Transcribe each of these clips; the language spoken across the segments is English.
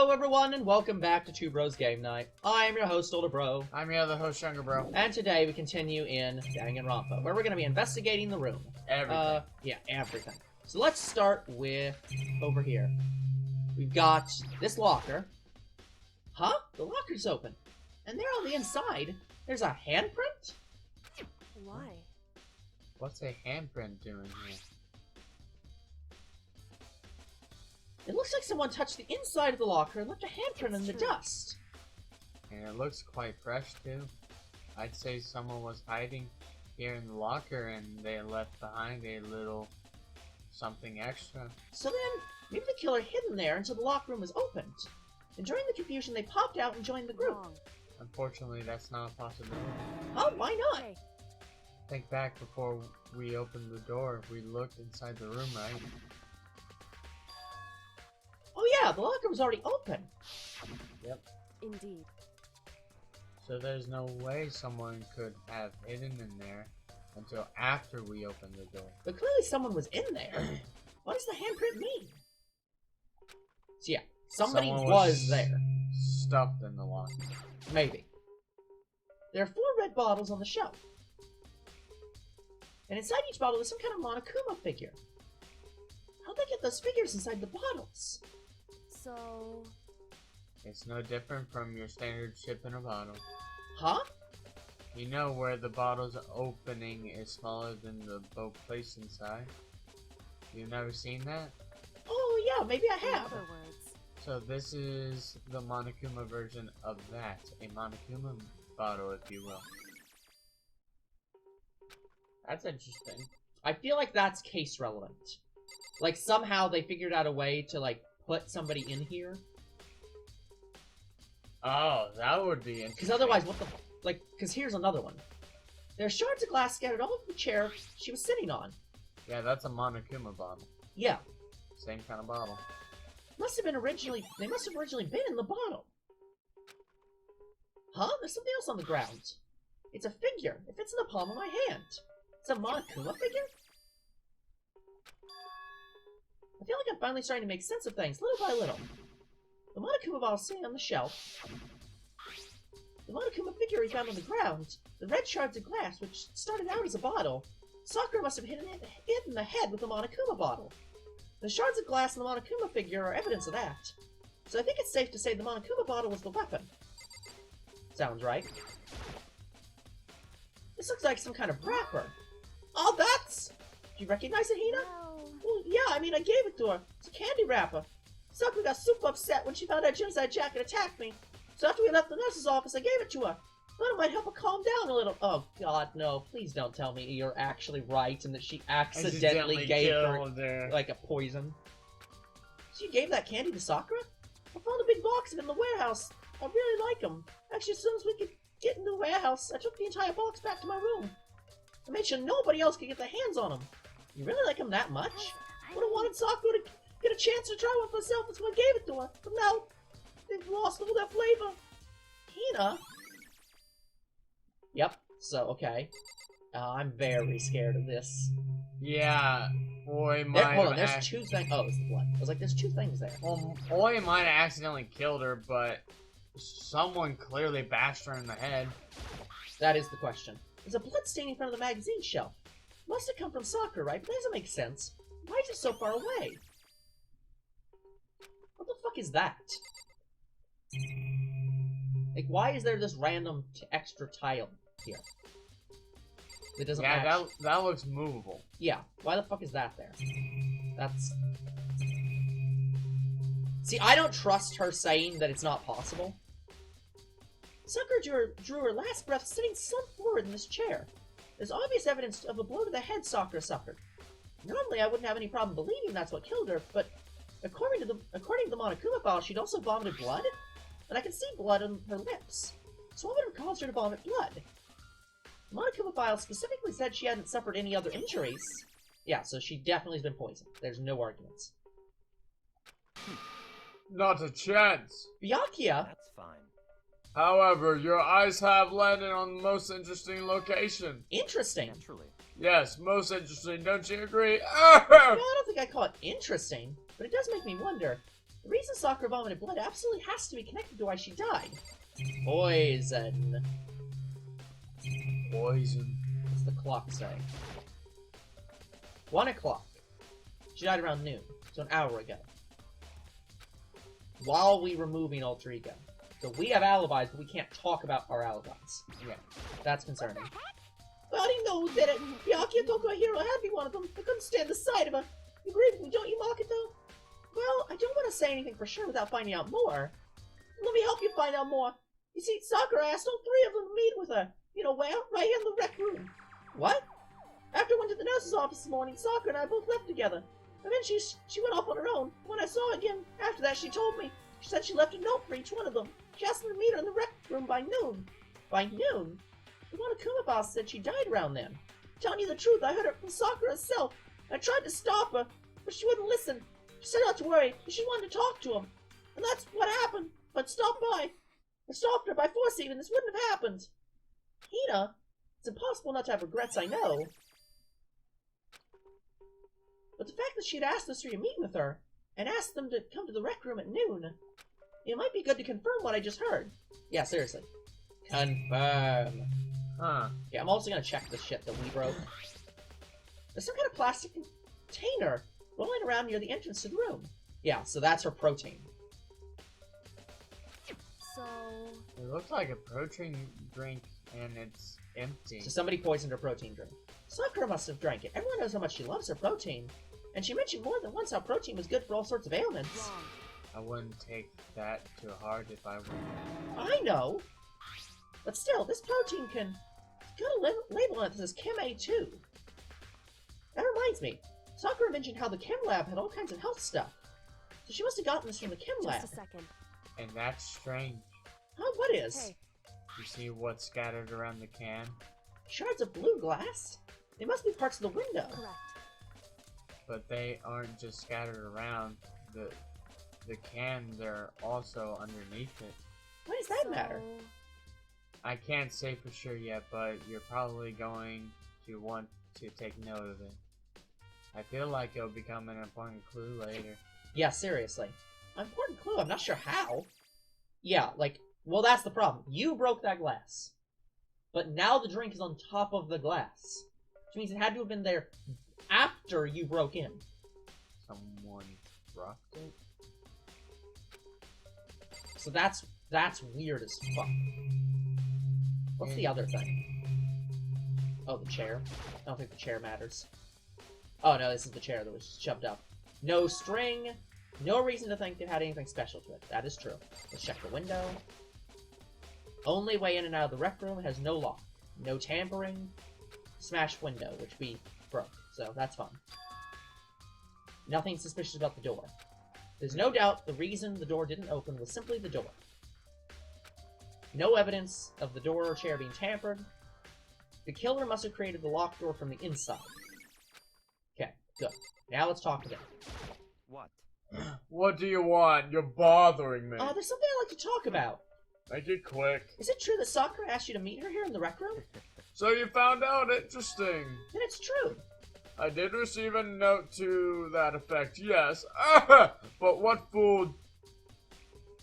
Hello everyone and welcome back to Two Bros Game Night. I am your host, Older Bro. I'm your other host, Younger Bro. And today we continue in Danganronpa, where we're going to be investigating the room. Everything. Yeah, everything. So let's start with over here. We've got this locker. Huh? The locker's open. And there on the inside, there's a handprint? Why? What's a handprint doing here? It looks like someone touched the inside of the locker and left a handprint in the dust. And it looks quite fresh too. I'd say someone was hiding here in the locker and they left behind a little something extra. So then, maybe the killer hid in there until the locker room was opened. And during the confusion, they popped out and joined the group. Wrong. Unfortunately, that's not a possibility. Oh, why not? Hey, Think back before we opened the door. We looked inside the room, right? Oh yeah, the locker was already open. Yep. indeed. So there's no way someone could have hidden in there until after we opened the door. But clearly someone was in there. What does the handprint mean? So yeah, somebody Someone was there. Stuffed in the locker. Maybe. There are 4 red bottles on the shelf. And inside each bottle is some kind of Monokuma figure. How'd they get those figures inside the bottles? So, It's no different from your standard chip in a bottle. Huh? You know where the bottle's opening is smaller than the boat placed inside? You've never seen that? Oh yeah, maybe I in have. other words, So this is the Monokuma version of that. A Monokuma bottle, if you will. That's interesting. I feel like that's case relevant. Like somehow they figured out a way to like put somebody in here. Oh, that would be interesting. Because otherwise, what the... Like, because here's another one. There are shards of glass scattered all over the chair she was sitting on. Yeah, that's a Monokuma bottle. Yeah. Same kind of bottle. They must have originally been in the bottle. Huh? There's something else on the ground. It's a figure. It fits in the palm of my hand. It's a Monokuma figure? I feel like I'm finally starting to make sense of things, little by little. The Monokuma bottle sitting on the shelf. The Monokuma figure we found on the ground. The red shards of glass, which started out as a bottle. Sakura must have hit in the head with the Monokuma bottle. The shards of glass and the Monokuma figure are evidence of that. So I think it's safe to say the Monokuma bottle was the weapon. Sounds right. This looks like some kind of wrapper. Oh, that's... Do you recognize it, Hina? Well, yeah, I mean, I gave it to her. It's a candy wrapper. Sakura got super upset when she found out Genocide Jack had attacked me. So after we left the nurse's office, I gave it to her. Thought it might help her calm down a little. Oh, God, no. Please don't tell me you're actually right and that she accidentally gave her, like, a poison. So you gave that candy to Sakura? I found a big box of it in the warehouse. I really like them. Actually, as soon as we could get into the warehouse, I took the entire box back to my room. I made sure nobody else could get their hands on them. You really like them that much? Would have wanted Sakura to get a chance to try one for herself, that's why I gave it to her. But now, they've lost all their flavor. Hina? Yep, so, okay. I'm very scared of this. Yeah, Oi might There, hold on, have there's 2 things. Oh, it's the blood. I was like, there's 2 things there. Well, Oi might have accidentally killed her, but someone clearly bashed her in the head. That is the question. There's a blood stain in front of the magazine shelf. Must have come from Sakura, right? But that doesn't make sense. Why is it so far away? What the fuck is that? Like, why is there this random extra tile here? It doesn't match. Yeah, that looks movable. Yeah, why the fuck is that there? That's... See, I don't trust her saying that it's not possible. Sakura drew her last breath sitting slumped forward in this chair. There's obvious evidence of a blow to the head Sakura suffered. Normally, I wouldn't have any problem believing that's what killed her, but according to the Monokuma file, she'd also vomited blood, and I can see blood on her lips. So what would have caused her to vomit blood? The Monokuma file specifically said she hadn't suffered any other injuries. Yeah, so she definitely has been poisoned. There's no arguments. Not a chance. Byakuya? That's fine. However, your eyes have landed on the most interesting location. Interesting. Naturally. Yes, most interesting, don't you agree? No, I don't think I call it interesting, but it does make me wonder. The reason Sakura vomited blood absolutely has to be connected to why she died. Poison. Poison. What's the clock say? 1 o'clock. She died around noon, so an hour ago. While we were moving Alter Ego. So we have alibis, but we can't talk about our alibis. Yeah. That's concerning. Well, I didn't know that Byakuya Toko Hero had to be one of them. I couldn't stand the sight of her. You agree with me, don't you, Makoto? Well, I don't want to say anything for sure without finding out more. Let me help you find out more. You see, Sakura asked all 3 of them to meet with her. You know where? Right here in the rec room. What? After I went to the nurse's office this morning, Sakura and I both left together. And then she went off on her own. When I saw her again, after that, she told me. She said she left a note for each one of them. She asked them to meet her in the rec room by noon. By noon? The one Akuma boss said she died around then. Telling you the truth, I heard it from Sakura herself. I tried to stop her, but she wouldn't listen. She said not to worry, but she wanted to talk to him. And that's what happened. But stopped by. I stopped her by force even. This wouldn't have happened. Hina, it's impossible not to have regrets, I know. But the fact that she had asked us to meet with her, and asked them to come to the rec room at noon, it might be good to confirm what I just heard. Yeah, seriously. Confirm. Huh. Yeah, I'm also gonna check the shit that we broke. There's some kind of plastic container rolling around near the entrance to the room. Yeah, so that's her protein. So... It looks like a protein drink and it's empty. So somebody poisoned her protein drink. Sakura must have drank it. Everyone knows how much she loves her protein. And she mentioned more than once how protein was good for all sorts of ailments. Wrong. I wouldn't take that to heart if I were. I know. But still, this protein can... It's got a label on it that says Chem A2. That reminds me. Sakura mentioned how the Chem Lab had all kinds of health stuff. So she must have gotten this from the Chem Lab. Just a second. And that's strange. Huh, what is? Hey, You see what's scattered around the can? Shards of blue glass? They must be parts of the window. correct. But they aren't just scattered around. The cans are also underneath it. Why does that matter? I can't say for sure yet, but you're probably going to want to take note of it. I feel like it'll become an important clue later. Yeah, seriously. An important clue, I'm not sure how. Yeah, like, well, that's the problem. You broke that glass. But now the drink is on top of the glass. Which means it had to have been there after you broke in. Someone dropped it? So that's weird as fuck. What's the other thing? Oh, the chair. I don't think the chair matters. Oh no, this is the chair that was shoved up. No string. No reason to think it had anything special to it. That is true. Let's check the window. Only way in and out of the rec room has no lock. No tampering. Smashed window, which we broke. So that's fun. Nothing suspicious about the door. There's no doubt the reason the door didn't open was simply the door. No evidence of the door or chair being tampered. The killer must have created the locked door from the inside. Okay, good. Now let's talk to them. What? What do you want? You're bothering me. There's something I'd like to talk about. Make it quick. Is it true that Sakura asked you to meet her here in the rec room? So you found out. Interesting. Then it's true. I did receive a note to that effect, yes. But what fool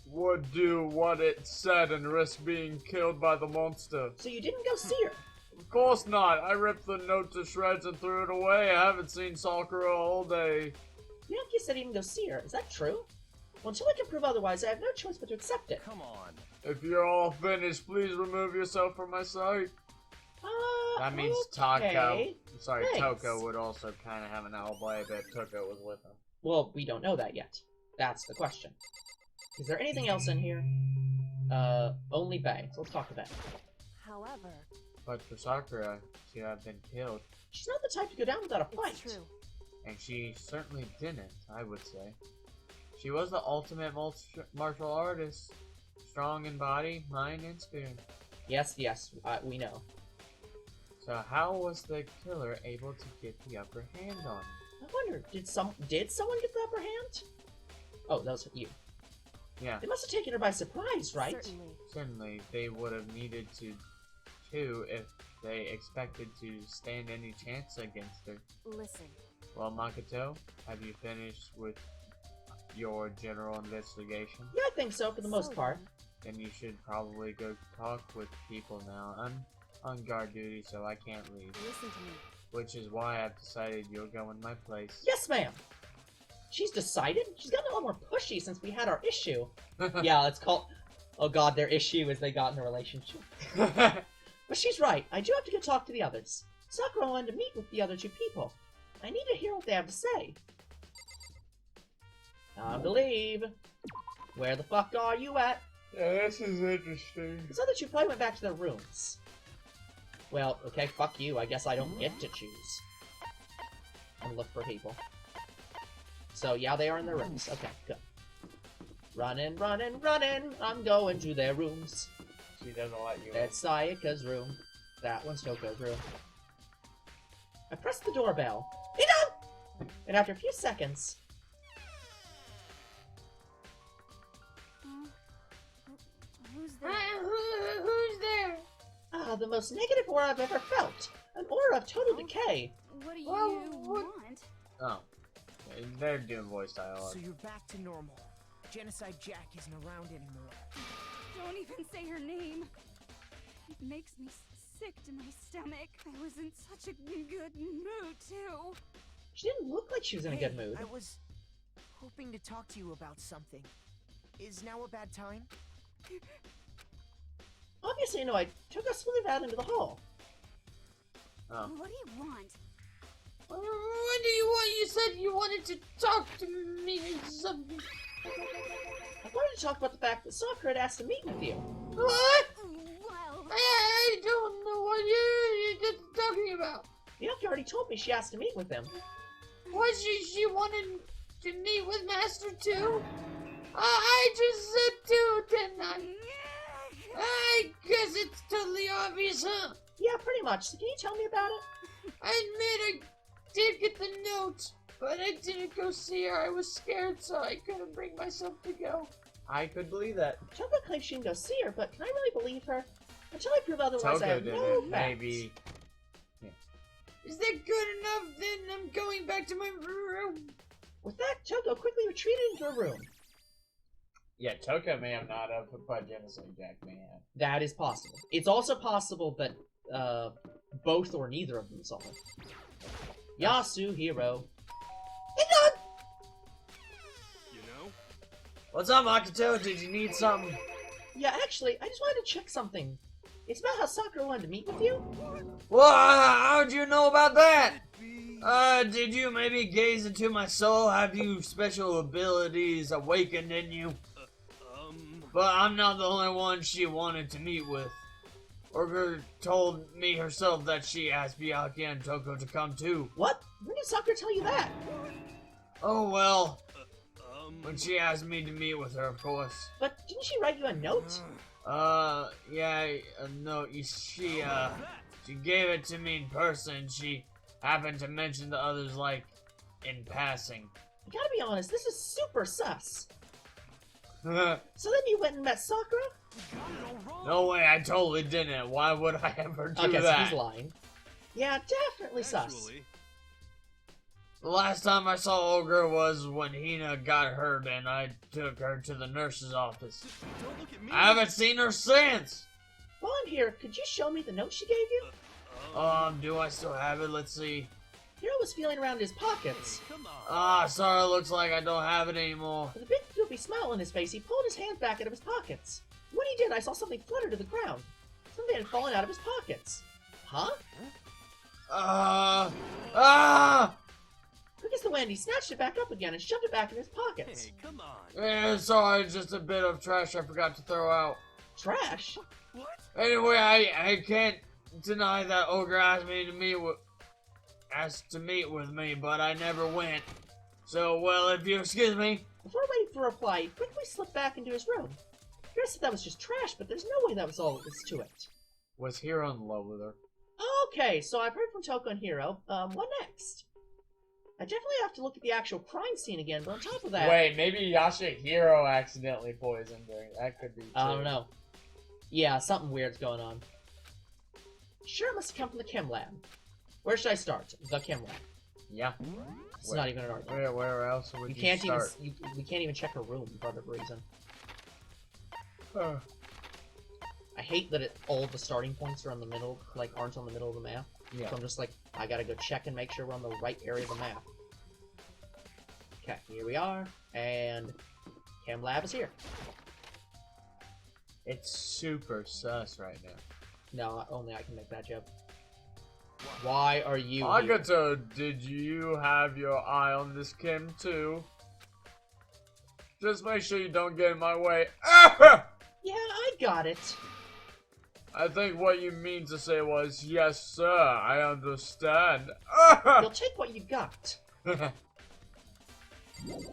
would do what it said and risk being killed by the monster? So you didn't go see her? Of course not. I ripped the note to shreds and threw it away. I haven't seen Sakura all day. Miyaki said he didn't go see her. Is that true? Well, until I can prove otherwise, I have no choice but to accept it. Come on. If you're all finished, please remove yourself from my sight. That means okay. Thanks. Toko would also kind of have an alibi that Toko was with him. Well, we don't know that yet. That's the question. Is there anything else in here? Only Bae. So let's talk to Bae. However, But for Sakura to have been killed, She's not the type to go down without a fight. it's true. and she certainly didn't, I would say. She was the ultimate martial artist, strong in body, mind, and spirit. Yes, we know. So how was the killer able to get the upper hand on her? I wonder, did someone get the upper hand? Oh, that was you. Yeah, They must have taken her by surprise, right? Certainly. certainly they would have needed to too if they expected to stand any chance against her. Listen, Well, Makoto, have you finished with your general investigation? Yeah, I think so, for the most part. Then you should probably go talk with people now. I'm on guard duty, so I can't leave. Listen to me. Which is why I've decided you'll go in my place. Yes, ma'am! She's decided? She's gotten a lot more pushy since we had our issue. Yeah, it's called... Oh god, their issue is they got in a relationship. But she's right. I do have to go talk to the others. Sakura wanted to meet with the other two people. I need to hear what they have to say. I believe. Where the fuck are you at? Yeah, this is interesting. These other two probably went back to their rooms. Well, okay, fuck you. I guess I don't get to choose. And look for people. So, yeah, they are in their rooms. Okay, good. Running, running, running. I'm going to their rooms. She doesn't let you. That's Sayaka's room. That one's Toko's room. I pressed the doorbell. Enough! And after a few seconds... Who's there? Who's there? Ah, the most negative aura I've ever felt. An aura of total decay. What do you Well, want? Oh. They're doing voice dialogue. So you're back to normal. Genocide Jack isn't around anymore. Don't even say her name. It makes me sick to my stomach. I was in such a good mood, too. She didn't look like she was in a Hey, good mood. I was hoping to talk to you about something. Is now a bad time? Obviously, no, I took a slithered out into the hall. Oh. What do you want? What do you want? You said you wanted to talk to me or something. I wanted to talk about the fact that Sakura had asked to meet with you. What? Well, I don't know what you're just talking about. Miyaki already told me she asked to meet with him. What, she wanted to meet with Master 2? I just said 2, didn't I? I guess it's totally obvious, huh? Yeah, pretty much. So can you tell me about it? I admit I did get the note, but I didn't go see her. I was scared, so I couldn't bring myself to go. I could believe that. Toko claims she can go see her, but can I really believe her? Until I prove otherwise, I Toko have did no it. facts. Maybe. Is that good enough? Then I'm going back to my room. With that, Toko quickly retreated into her room. Yeah, Toko may have not have, but Genocide Jack may have. That is possible. It's also possible that both or neither of them saw her. Yasuhiro. You know? What's up, Makoto? Did you need something? Yeah, actually, I just wanted to check something. It's about how Sakura wanted to meet with you. Well, how'd you know about that? Did you maybe gaze into my soul? Have you special abilities awakened in you? But I'm not the only one she wanted to meet with. Orger told me herself that she asked Byakuya and Toko to come too. What? When did Sakura tell you that? Oh well. When she asked me to meet with her, of course. But didn't she write you a note? Yeah, no, she gave it to me in person. She happened to mention the others, like, in passing. I gotta be honest, this is super sus. No So then you went and met Sakura? way, I totally didn't. Why would I ever do Okay, so that? he's lying. Yeah, definitely sus. The last time I saw Olga was when Hina got hurt and I took her to the nurse's office. Don't look at me. I haven't seen her since! While I'm here, could you show me the note she gave you? Do I still have it? Let's see. Hiro was feeling around his pockets. Come on. Sorry, looks like I don't have it anymore. With a big goofy smile on his face, he pulled his hands back out of his pockets. When he did, I saw something flutter to the ground. Something had fallen out of his pockets. Huh? Quick as the wind, he snatched it back up again and shoved it back in his pockets. Hey, come on. Sorry, just a bit of trash I forgot to throw out. Trash? What? Anyway, I can't deny that Ogre asked to meet with me, but I never went. So, well, if you excuse me. Before waiting for a reply, he quickly slipped back into his room. Hiro said that was just trash, but there's no way that was all there was to it. Was Hiro in love with her? Okay, so I've heard from Toko and Hiro. What next? I definitely have to look at the actual crime scene again, but on top of that... Wait, maybe Yashihiro accidentally poisoned her. That could be true. I don't know. Yeah, something weird's going on. Sure, it must have come from the chem lab. Where should I start? The chem lab. Yeah. It's not even an argument. Where else would You you can't start? even. We can't even check her room for whatever reason. I hate that all the starting points are in the middle, like aren't on the middle of the map. Yeah. So I'm just like, I gotta go check and make sure we're on the right area of the map. Okay, here we are, and Chem Lab is here. It's super sus right now. No, only I can make that joke. Why are you here? Agato, did you have your eye on this Kim too? Just make sure you don't get in my way. Yeah, I got it. I think what you mean to say was, yes sir, I understand. You'll take what you got.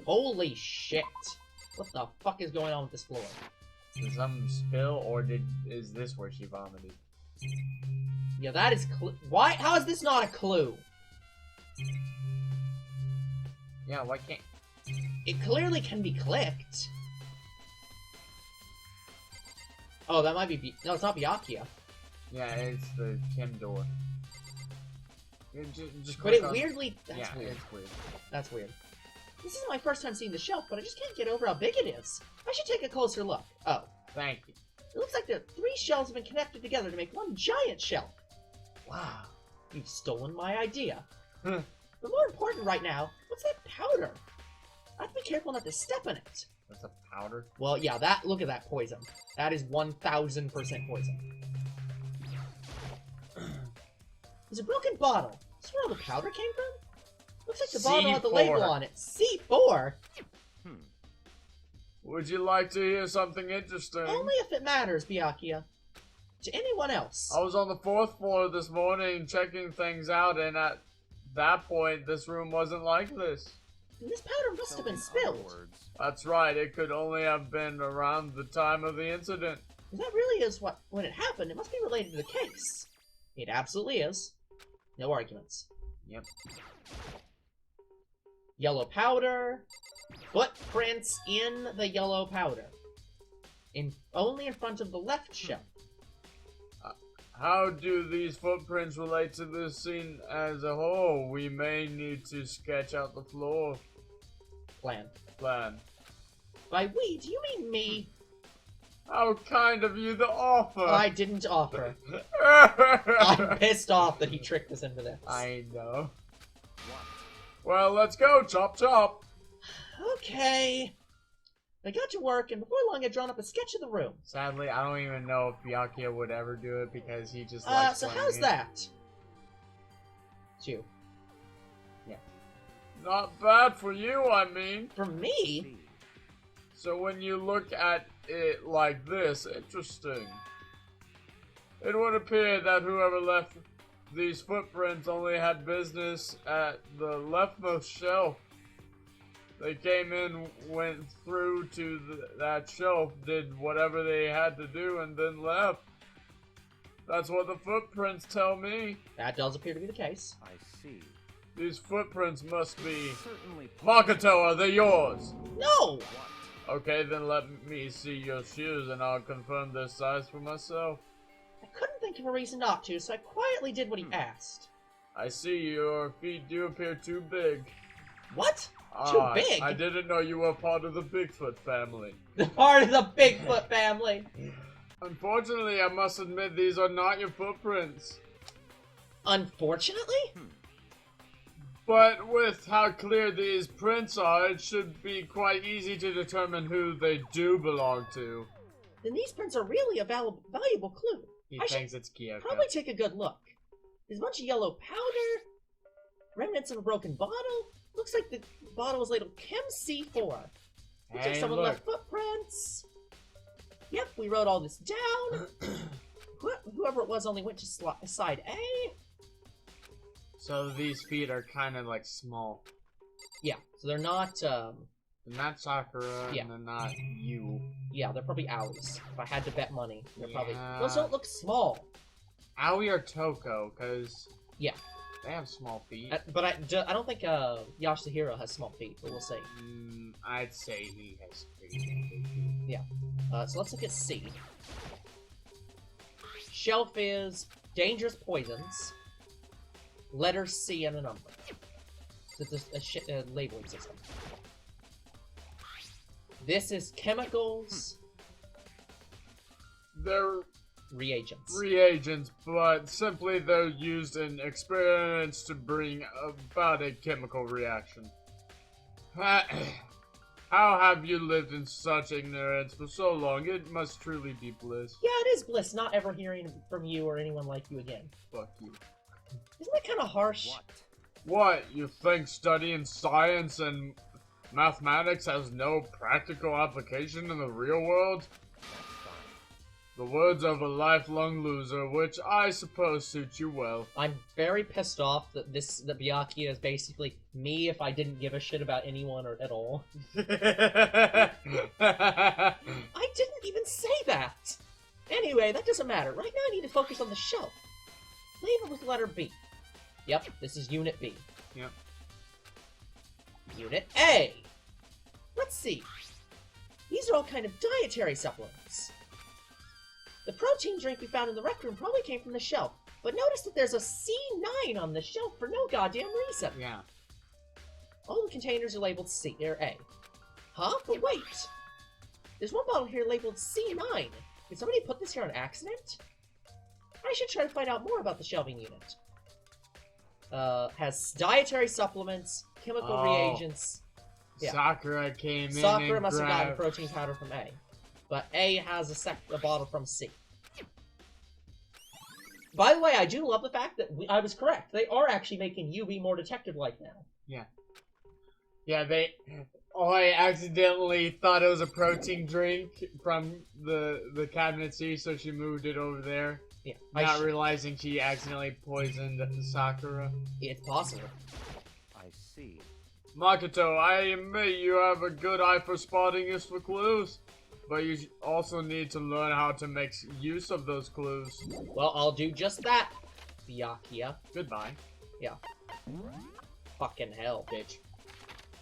Holy shit. What the fuck is going on with this floor? Did something spill, or is this where she vomited? Yeah, that is why? How is this not a clue? Yeah, why can't... It clearly can be clicked. Oh, that might be... No, it's not Byakuya. Yeah, it's the Kim door. Just But click it on... weirdly... That's yeah, weird. it's weird. That's weird. This isn't my first time seeing the shelf, but I just can't get over how big it is. I should take a closer look. Oh. Thank you. It looks like the 3 shelves have been connected together to make one giant shelf. Wow. You've stolen my idea. But more important right now, what's that powder? I have to be careful not to step in it. That's a powder? Well, yeah, look at that poison. That is 1000% poison. There's a broken bottle. Is this where all the powder came from? Looks like the bottle had the label C4. on it. C4? Would you like to hear something interesting? Only if it matters, Byakuya. To anyone else. I was on the 4th floor this morning checking things out, and at that point, this room wasn't like this. And this powder must have been spilled. That's right, it could only have been around the time of the incident. If that really is when it happened, it must be related to the case. It absolutely is. No arguments. Yep. Yellow powder. Footprints in the yellow powder. Only in front of the left shelf. How do these footprints relate to this scene as a whole? We may need to sketch out the floor Plan. plan. By we, do you mean me? How kind of you to offer! I didn't offer. I'm pissed off that he tricked us into this. I know. Well, let's go, chop chop! Okay. I got to work, and before long I'd drawn up a sketch of the room. Sadly, I don't even know if Byakuya would ever do it because he just likes So playing how's it. that? It's you. Not bad for you, I mean. For me? So when you look at it like this, interesting. It would appear that whoever left these footprints only had business at the leftmost shelf. They came in, went through to that shelf, did whatever they had to do, and then left. That's what the footprints tell me. That does appear to be the case. I see. These footprints must be... Certainly. Makoto, are they yours? No! Okay, then let me see your shoes and I'll confirm their size for myself. I couldn't think of a reason not to, so I quietly did what he asked. I see your feet do appear too big. What? Too big? I didn't know you were part of the Bigfoot family. Part of the Bigfoot family. Unfortunately, I must admit these are not your footprints. Unfortunately? But with how clear these prints are, it should be quite easy to determine who they do belong to. Then these prints are really a valuable clue. He I thinks it's Kyoko. Probably take a good look. There's a bunch of yellow powder, remnants of a broken bottle. Looks like the bottle was labeled Chem C4. Looks like Hey, someone look. left footprints. Yep, we wrote all this down. Whoever it was only went to side A. So these feet are kind of like small. Yeah, so they're not, They're not Sakura, Yeah. and they're not you. yeah, they're probably Aoi's. If I had to bet money, they're probably... Yeah. Those don't look small. Aoi or Toko, because... Yeah. They have small feet. But I don't think Yashihiro has small feet, but we'll see. I'd say he has pretty big feet. Yeah. So let's look at C. Shelf is dangerous poisons. Letter C and a number. So it's a labeling system. This is chemicals, They're reagents. reagents, but simply they're used in experiments to bring about a chemical reaction. How have you lived in such ignorance for so long? It must truly be bliss. Yeah, it is bliss not ever hearing from you or anyone like you again. Fuck you. Isn't that kind of harsh? What? You think studying science and mathematics has no practical application in the real world? The words of a lifelong loser, which I suppose suits you well. I'm very pissed off that that Byakuya is basically me if I didn't give a shit about anyone or at all. I didn't even say that! Anyway, that doesn't matter. Right now I need to focus on the shelf. Label with letter B. Yep, this is Unit B. Yep. Unit A. Let's see. These are all kind of dietary supplements. The protein drink we found in the rec room probably came from the shelf, but notice that there's a C9 on the shelf for no goddamn reason. Yeah. All the containers are labeled C or A. Huh? But wait! There's one bottle here labeled C9. Did somebody put this here on accident? I should try to find out more about the shelving unit. Has dietary supplements, chemical reagents. Yeah. Sakura came in Sakura and must have gotten grabbed... protein powder from A. But A has a bottle from C. By the way, I do love the fact that I was correct. They are actually making you be more detective-like now. Yeah. Yeah, I accidentally thought it was a protein drink from the cabinet C, so she moved it over there. Yeah. Not realizing she accidentally poisoned Sakura. It's possible. I see. Makoto, I admit you have a good eye for spotting useful clues, but you also need to learn how to make use of those clues. Well, I'll do just that, Byakuya. Goodbye. Yeah. Fucking hell, bitch.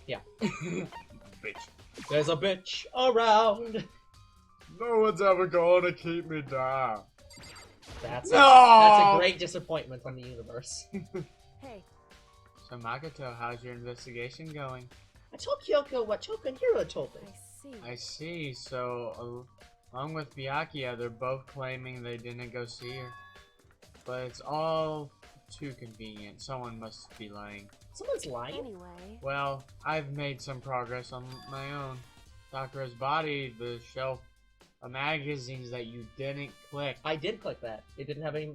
Yeah. Bitch. There's a bitch around. No one's ever gonna keep me down. That's No! that's a great disappointment on the universe. Hey, So Makoto, how's your investigation going? I told Kyoko what Choka and Hiro told me. I see. I see, so along with Byakuya, they're both claiming they didn't go see her. But it's all too convenient. Someone must be lying. Someone's lying. Anyway, Well, I've made some progress on my own. Sakura's body, the shelf of magazines that you didn't click, I did click that. It didn't have any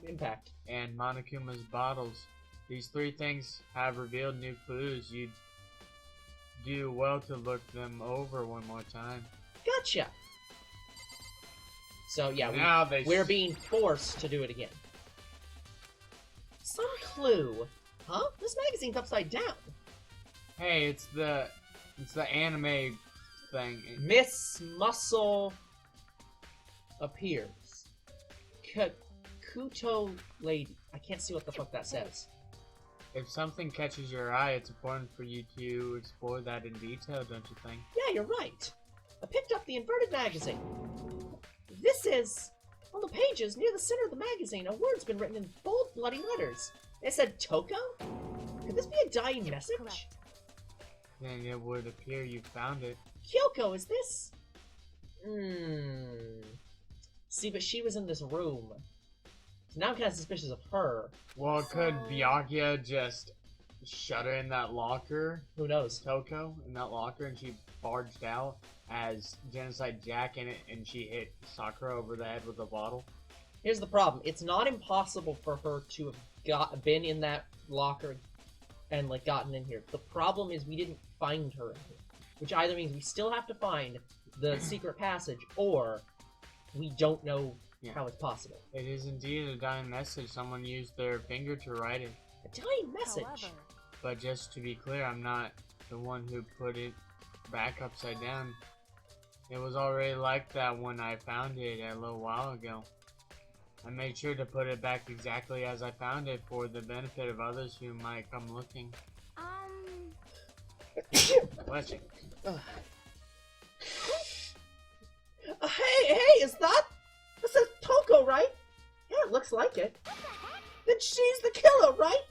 impact. and Monokuma's bottles. These three things have revealed new clues. You'd do well to look them over one more time. Gotcha. So yeah, Now we're being forced to do it again. Some clue. Huh? This magazine's upside down. Hey, it's the anime thing. Miss Muscle appears. Kuto Lady. I can't see what the fuck that says. If something catches your eye, it's important for you to explore that in detail, don't you think? Yeah, you're right. I picked up the inverted magazine. This is... On the pages near the center of the magazine, a word's been written in bold, bloody letters. It said Toko? Could this be a dying message? correct. Then it would appear you found it. Kyoko, is this? See, but she was in this room. So now I'm kind of suspicious of her. Well, could Byakuya just shut her in that locker? Who knows? Toko in that locker, and she barged out as Genocide Jack in it, and she hit Sakura over the head with a bottle. Here's the problem. It's not impossible for her to have been in that locker and, like, gotten in here. The problem is we didn't find her in here. Which either means we still have to find the secret passage, or we don't know how it's possible. It is indeed a dying message. Someone used their finger to write it. A dying message? However, But just to be clear, I'm not the one who put it back upside down. It was already like that when I found it a little while ago. I made sure to put it back exactly as I found it for the benefit of others who might come looking. Bless you. Hey, is that? This is Toko, right? Yeah, it looks like it. Then she's the killer, right?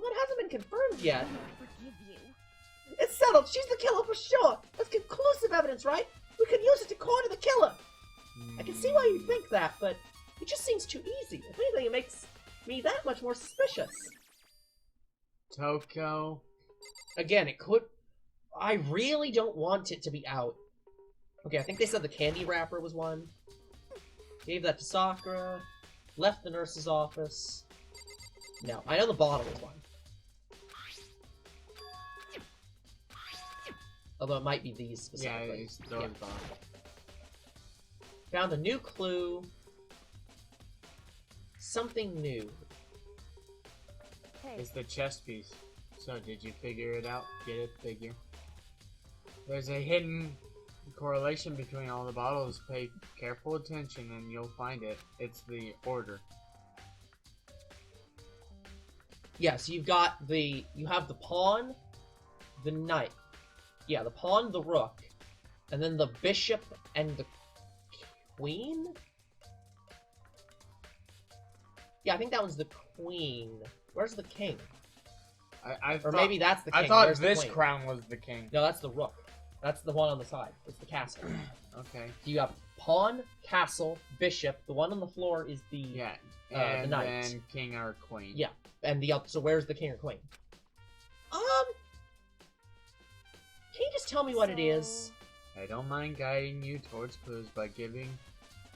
Well, it hasn't been confirmed yet. Forgive you. It's settled. She's the killer for sure. That's conclusive evidence, right? We could use it to corner the killer. I can see why you think that, but it just seems too easy. If anything, it makes me that much more suspicious. Toko. Again, it could... I really don't want it to be out. Okay, I think they said the candy wrapper was one. Gave that to Sakura. Left the nurse's office. No, I know the bottle was one. Although it might be these specifically. Yeah, it's those bottles. Found a new clue. Something new. Hey, It's the chest piece. So, did you figure it out? Get it? Figure. There's a hidden correlation between all the bottles. Pay careful attention and you'll find it. It's the order. Yeah, so you've got the... You have the pawn, the knight. Yeah, the pawn, the rook, and then the bishop and the queen? Yeah, I think that one's the queen. Where's the king? Or maybe that's the king. I thought Where's the this queen? crown was the king. No, that's the rook. That's the one on the side. It's the castle. Okay. So you have pawn, castle, bishop. The one on the floor is the... Yeah. the And knight. then king or queen. Yeah. And the other... So where's the king or queen? Can you just tell me what it is? I don't mind guiding you towards clues, but giving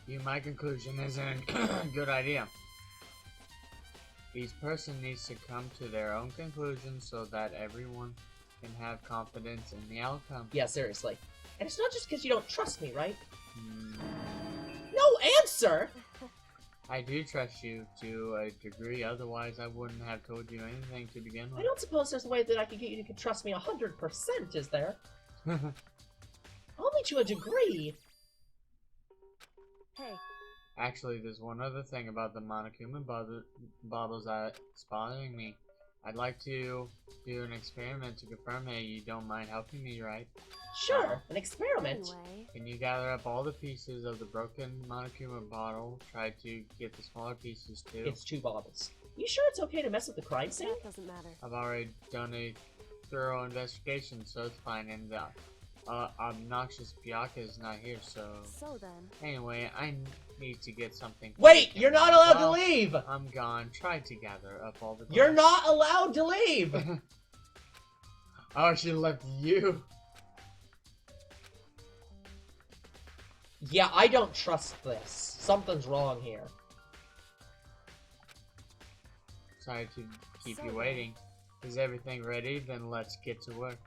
you my conclusion isn't a good idea. Each person needs to come to their own conclusion so that everyone can have confidence in the outcome. Yeah, seriously. And it's not just because you don't trust me, right? Hmm. No answer! I do trust you to a degree, otherwise I wouldn't have told you anything to begin I with. don't suppose there's a way that I could get you to trust me 100%, is there? Only to a degree. hey, Actually, there's one other thing about the Monokuma bottles that's bothering me. I'd like to do an experiment to confirm that you don't mind helping me, right? Sure, an experiment. anyway. Can you gather up all the pieces of the broken Monokuma bottle? Try to get the smaller pieces too. It's 2 bottles. You sure it's okay to mess with the crime scene? That doesn't matter. I've already done a thorough investigation, so it's fine. And the obnoxious Byakuya is not here, so... So then, Anyway, I need to get something. Wait! You're not allowed Well, to leave! I'm gone. Try to gather up all the... You're not allowed to leave! Oh, she left you. Yeah, I don't trust this. Something's wrong here. Sorry to keep So you then- waiting. Is everything ready? Then let's get to work.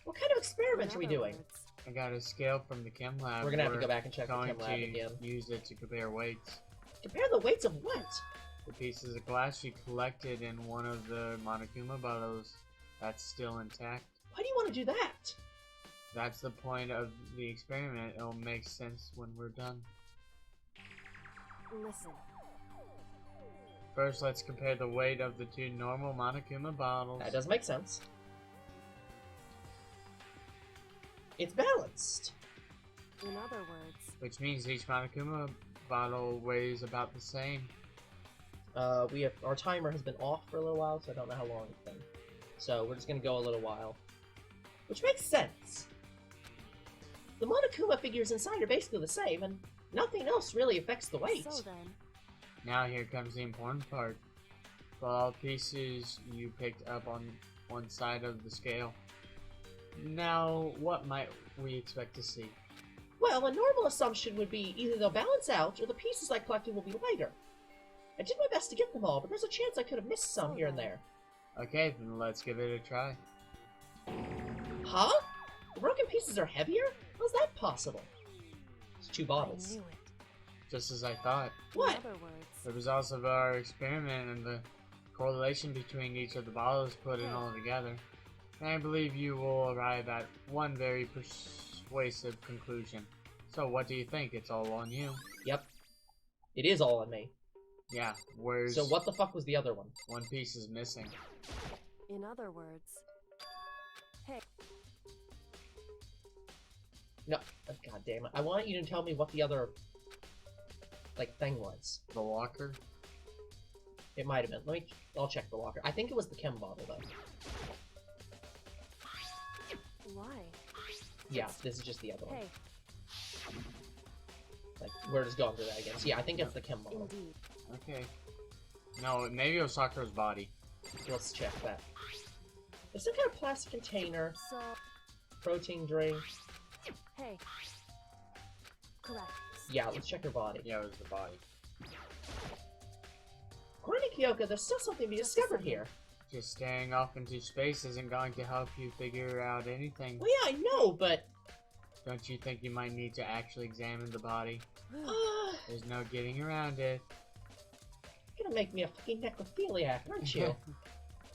What kind of experiment in are we other doing? words, I got a scale from the chem lab. We're gonna have to go back and check the going chem lab to again. use it to compare weights. Compare the weights of what? The pieces of glass you collected in one of the Monokuma bottles that's still intact. Why do you want to do that? That's the point of the experiment. It'll make sense when we're done. listen. First, let's compare the weight of the 2 normal Monokuma bottles. That does make sense. It's balanced. In other words, Which means each Monokuma bottle weighs about the same. Our timer has been off for a little while, so I don't know how long it's been. So we're just gonna go a little while. Which makes sense. The Monokuma figures inside are basically the same, and nothing else really affects the weight. so then, Now here comes the important part. For all pieces you picked up on one side of the scale. Now, what might we expect to see? Well, a normal assumption would be either they'll balance out, or the pieces I collected will be lighter. I did my best to get them all, but there's a chance I could have missed some here and there. Okay, then let's give it a try. Huh? The broken pieces are heavier? How's that possible? It's 2 I bottles. knew it. Just as I thought. What? In other words, The results of our experiment and the correlation between each of the bottles put it all together. And I believe you will arrive at one very persuasive conclusion. So what do you think? It's all on you. Yep. It is all on me. Yeah, where's... So what the fuck was the other one? One piece is missing. in other words, No, god damn it. I want you to tell me what the other, like, thing was. The locker? It might have been. I'll check the locker. I think it was the chem bottle, though. Why? Yeah, this is just the other one. Hey, Like, we're just going through that again. So yeah, I think it's the chem bottle. indeed. Okay. No, maybe it was Sakura's body. Let's check that. There's some kind of plastic container, So, protein drink. hey. Correct. Yeah, let's check her body. Yeah, it was the body. According to Kyoko, there's still something to be Just a discovered second. here. Just staring off into space isn't going to help you figure out anything. Well, yeah, I know, but... Don't you think you might need to actually examine the body? Uh, There's no getting around it. you're gonna make me a fucking necrophiliac, aren't you?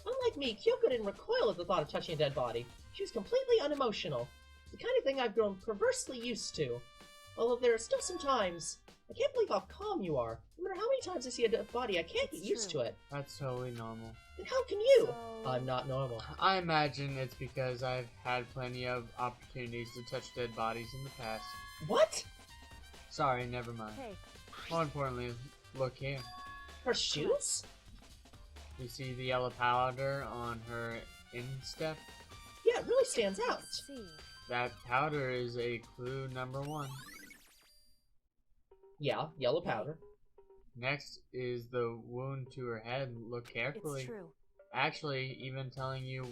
Unlike me, Kyoko didn't recoil at the thought of touching a dead body. She was completely unemotional. The kind of thing I've grown perversely used to. Although there are still some times... I can't believe how calm you are. No matter how many times I see a dead body, I can't get It's used true. to it. That's totally normal. Then how can you? So- I'm not normal. I imagine it's because I've had plenty of opportunities to touch dead bodies in the past. What? Sorry, never mind. Hey, More importantly, look here. Her shoes? You see the yellow powder on her instep? Yeah, it really stands out. let's see. That powder is a clue number 1. Yeah, yellow powder. Next is the wound to her head. Look carefully. It's true. Actually, even telling you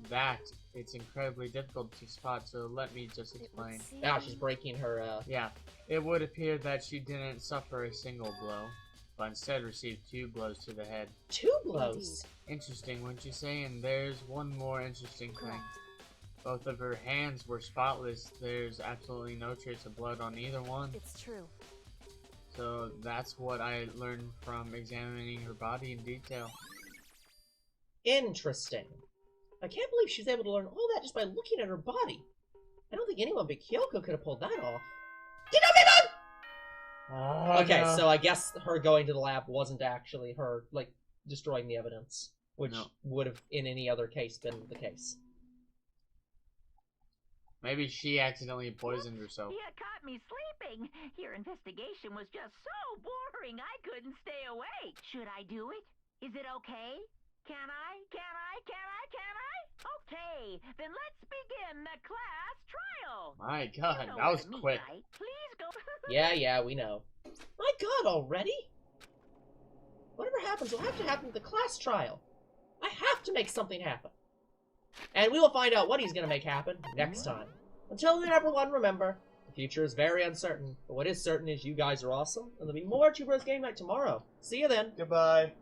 that, it's incredibly difficult to spot, so let me just It would explain. seem- Now she's breaking her, Yeah, it would appear that she didn't suffer a single blow, but instead received 2 blows to the head. 2 blows. Interesting, wouldn't you say? And there's one more interesting thing. Correct. Both of her hands were spotless. There's absolutely no trace of blood on either one. It's true. So that's what I learned from examining her body in detail. Interesting. I can't believe she's able to learn all that just by looking at her body. I don't think anyone but Kyoko could have pulled that off. Oh, Okay, no. so I guess her going to the lab wasn't actually her, like, destroying the evidence. Which No. would have, in any other case, been the case. Maybe she accidentally poisoned herself. You caught me sleeping. Your investigation was just so boring, I couldn't stay awake. Should I do it? Is it okay? Can I? Okay, then let's begin the class trial. My You god, know that was what I mean, quick. right? Please go. Yeah, we know. My god, already? Whatever happens will have to happen at the class trial. I have to make something happen. And we will find out what he's going to make happen next time. Until then, everyone, remember, the future is very uncertain. But what is certain is you guys are awesome, and there'll be more Two Bros Game Night tomorrow. See you then. Goodbye.